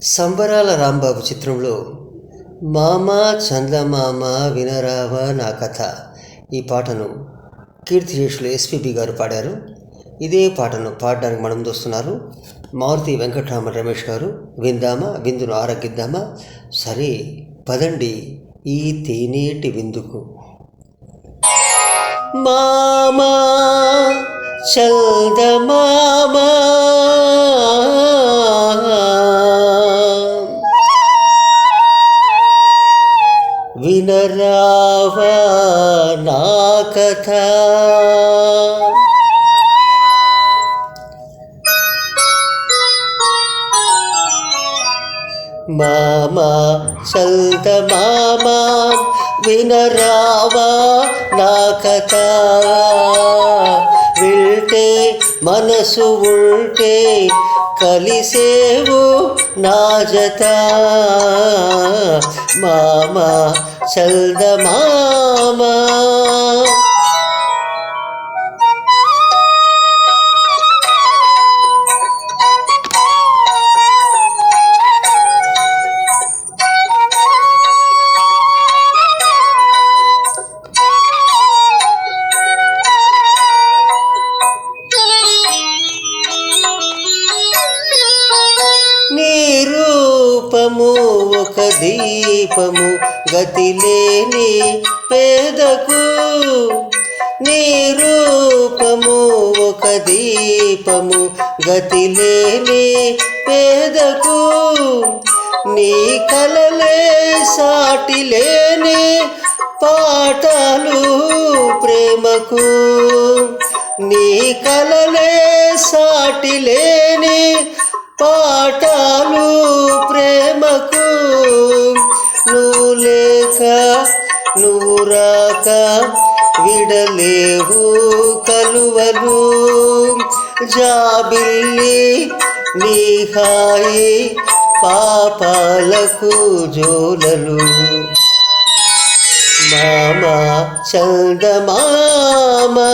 సంబరాల రాంబాబు చిత్రంలో మామ చందమామ వినరావా నా కథ ఈ పాటను కీర్తిశేషులు ఎస్పీబీ గారు పాడారు. ఇదే పాటను పాడడానికి మనం చూస్తున్నారు మారుతి వెంకటరామ రమేష్ గారు. విందామా, విందును ఆరగిద్దామా? సరే పదండి ఈ తేనేటి విందుకు. మామా చందమామా వినరావా నా కథ. మామా చందమామా వినరావా నా కథ. వింటే మనసు ఉంటే కలిసేవు నా జత. మామా చందమామా నీ రూపము ఒక దీపము గతిలేని పేదకు. నీ రూపము ఒక దీపము గతిలేని పేదకు. నీ కలలే సాటి లేని పాటలు ప్రేమకు. నీ కలలే సాటి లేని పాటలు ప్రేమకు. నువ్వు లేక నువ్వు రాక విడలేవు కలువలు. జాబిల్లి నీ హాయి పాపాలకు జోలలు. మామా చందమామా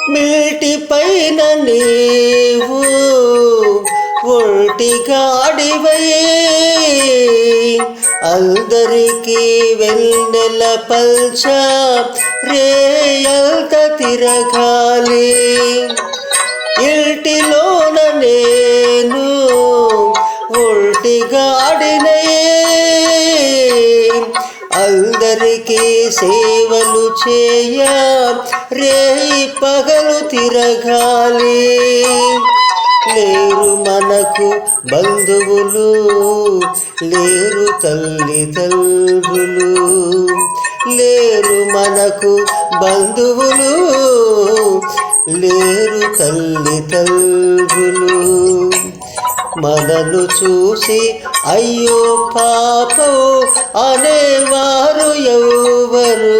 మీటి పైన నీవు ఒంటిగాడివై అందరికీ వెన్నెల పల్చ రేయంత తిరగాలి. ఇంటిలోన నేను ఒంటిగాడినై అందరికీ సేవలు చేయ రేయి పగలు తిరగాలి. లేరు మనకు బంధువులు, లేరు తల్లిదండ్రులు. లేరు మనకు బంధువులు, లేరు తల్లిదండ్రులు. మనను చూసి అయ్యో పాపో అనేవారు ఎవరు,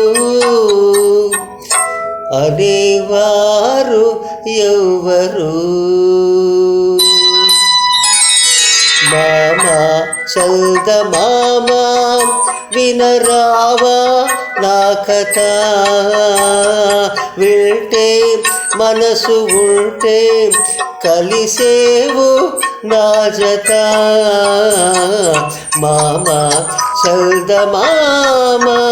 అనేవారు ఎవరు. మామా చందమామా వినరావా నా కథ. వింటే మనసు ఉంటే కలిసేవు నా జత. మామా చందమామా